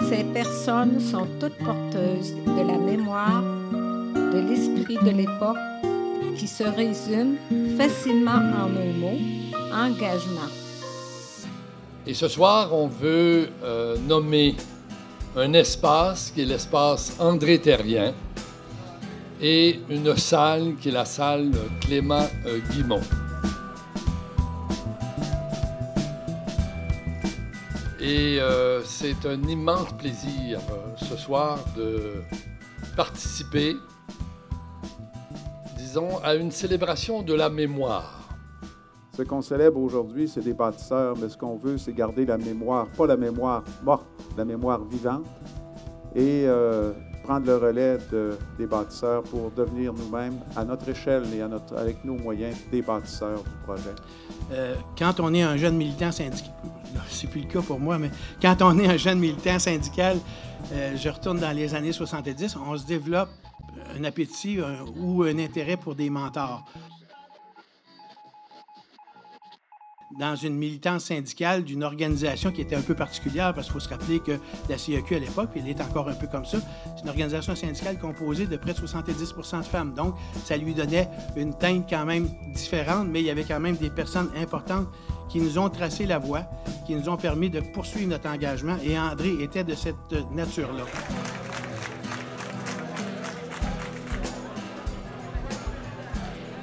Ces personnes sont toutes porteuses de la mémoire, de l'esprit de l'époque, qui se résume facilement en un mot, engagement. Et ce soir, on veut nommer un espace qui est l'espace André Therrien et une salle qui est la salle Clément Guimont. Et c'est un immense plaisir ce soir de participer, disons, à une célébration de la mémoire. Ce qu'on célèbre aujourd'hui, c'est des bâtisseurs, mais ce qu'on veut, c'est garder la mémoire, pas la mémoire morte, la mémoire vivante, et prendre le relais des bâtisseurs pour devenir nous-mêmes, à notre échelle et avec nos moyens, des bâtisseurs du projet. Quand on est un jeune militant syndical, c'est plus le cas pour moi, mais quand on est un jeune militant syndical, je retourne dans les années 70, on se développe un appétit ou un intérêt pour des mentors. Dans une militance syndicale d'une organisation qui était un peu particulière, parce qu'il faut se rappeler que la CEQ à l'époque, elle est encore un peu comme ça, c'est une organisation syndicale composée de près de 70 % de femmes. Donc, ça lui donnait une teinte quand même différente, mais il y avait quand même des personnes importantes qui nous ont tracé la voie, qui nous ont permis de poursuivre notre engagement, et André était de cette nature-là.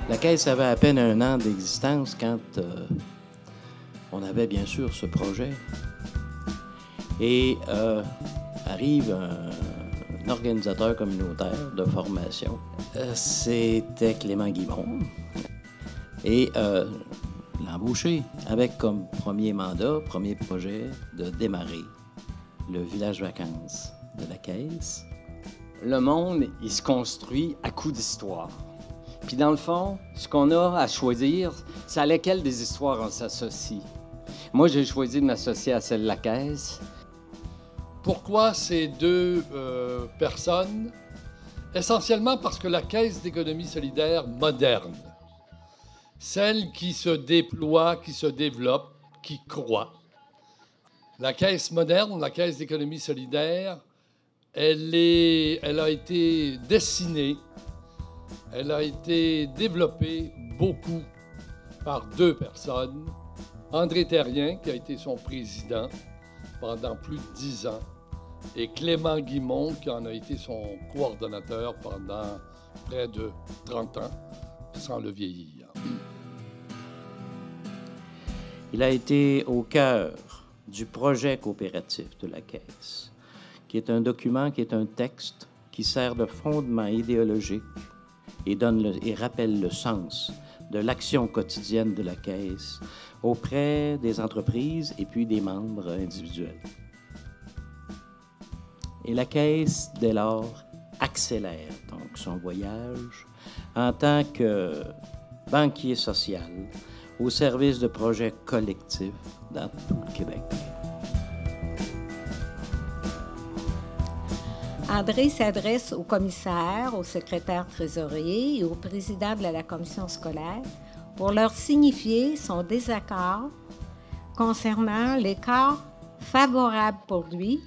La Caisse avait à peine 1 an d'existence quand on avait bien sûr ce projet. Et arrive un organisateur communautaire de formation. C'était Clément Guimont. Et l'embauché avec comme premier mandat, premier projet, de démarrer le village vacances de la Caisse. Le monde, il se construit à coups d'histoire. Puis dans le fond, ce qu'on a à choisir, c'est à laquelle des histoires on s'associe. Moi, j'ai choisi de m'associer à celle de la Caisse. Pourquoi ces deux personnes? Essentiellement parce que la Caisse d'économie solidaire moderne, celle qui se déploie, qui se développe, qui croît. La Caisse moderne, la Caisse d'économie solidaire, elle a été dessinée, elle a été développée beaucoup par deux personnes. André Therrien, qui a été son président pendant plus de 10 ans, et Clément Guimont, qui en a été son coordonnateur pendant près de 30 ans, sans le vieillir. Il a été au cœur du projet coopératif de la Caisse, qui est un document, qui est un texte qui sert de fondement idéologique et rappelle le sens de l'action quotidienne de la Caisse auprès des entreprises et puis des membres individuels. Et la Caisse, dès lors, accélère donc son voyage en tant que banquier social au service de projets collectifs dans tout le Québec. André s'adresse au commissaire, au secrétaire trésorier et au président de la commission scolaire pour leur signifier son désaccord concernant l'écart favorable pour lui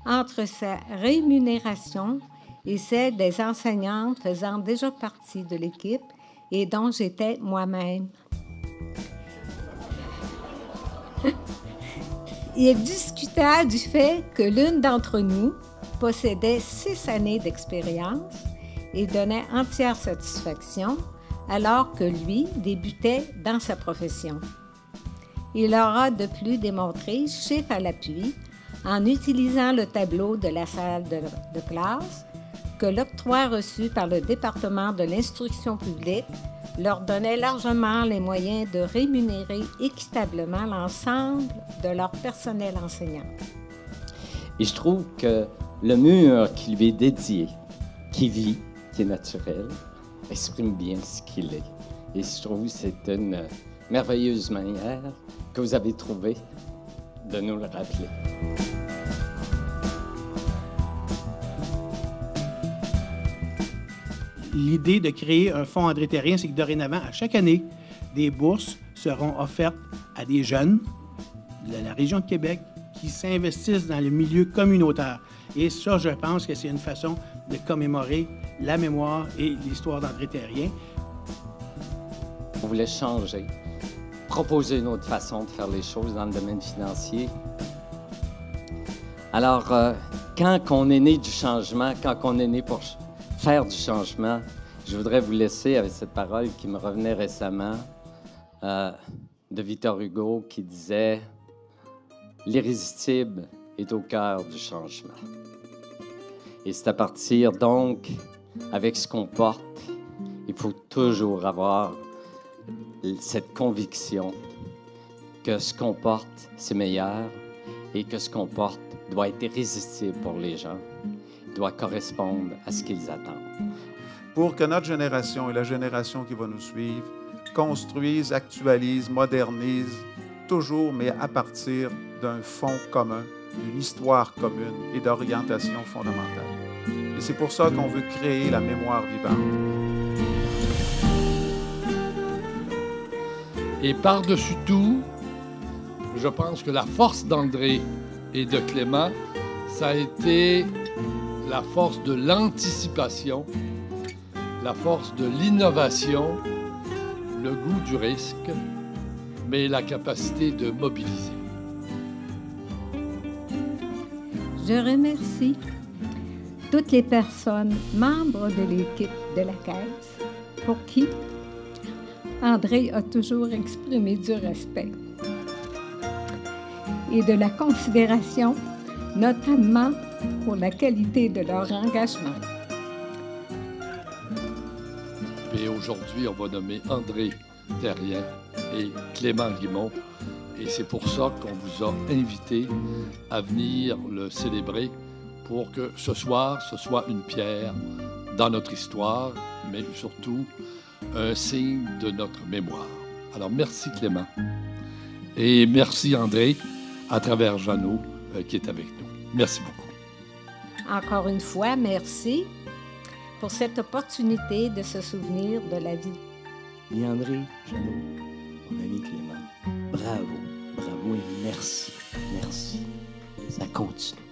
entre sa rémunération et celle des enseignantes faisant déjà partie de l'équipe et dont j'étais moi-même. Il discuta du fait que l'une d'entre nous possédait 6 années d'expérience et donnait entière satisfaction, alors que lui débutait dans sa profession. Il aura de plus démontré, chiffre à l'appui, en utilisant le tableau de la salle de classe, que l'octroi reçu par le département de l'instruction publique leur donnait largement les moyens de rémunérer équitablement l'ensemble de leur personnel enseignant. Et je trouve que le mur qui lui est dédié, qui vit, qui est naturel, exprime bien ce qu'il est. Et je trouve que c'est une merveilleuse manière que vous avez trouvée de nous le rappeler. L'idée de créer un fonds André Therrien, c'est que dorénavant, à chaque année, des bourses seront offertes à des jeunes de la région de Québec qui s'investissent dans le milieu communautaire. Et ça, je pense que c'est une façon de commémorer la mémoire et l'histoire d'André Thérien. On voulait changer, proposer une autre façon de faire les choses dans le domaine financier. Alors, quand on est né du changement, quand on est né pour faire du changement, je voudrais vous laisser avec cette parole qui me revenait récemment de Victor Hugo qui disait « L'irrésistible est au cœur du changement ». Et c'est à partir, donc, avec ce qu'on porte, il faut toujours avoir cette conviction que ce qu'on porte, c'est meilleur et que ce qu'on porte doit être irrésistible pour les gens, doit correspondre à ce qu'ils attendent. Pour que notre génération et la génération qui va nous suivre construisent, actualisent, modernisent, toujours, mais à partir d'un fond commun, d'une histoire commune et d'orientation fondamentale. Et c'est pour ça qu'on veut créer la mémoire vivante. Et par-dessus tout, je pense que la force d'André et de Clément, ça a été la force de l'anticipation, la force de l'innovation, le goût du risque, mais la capacité de mobiliser. Je remercie toutes les personnes membres de l'équipe de la Caisse pour qui André a toujours exprimé du respect et de la considération, notamment pour la qualité de leur engagement. Et aujourd'hui, on va nommer André Thérien et Clément Guimond. Et c'est pour ça qu'on vous a invité à venir le célébrer pour que ce soir, ce soit une pierre dans notre histoire, mais surtout un signe de notre mémoire. Alors, merci Clément. Et merci André, à travers Jeannot, qui est avec nous. Merci beaucoup. Encore une fois, merci pour cette opportunité de se souvenir de la vie. Et André, Jeannot, mon ami Clément, bravo, bravo et merci, merci. Ça continue.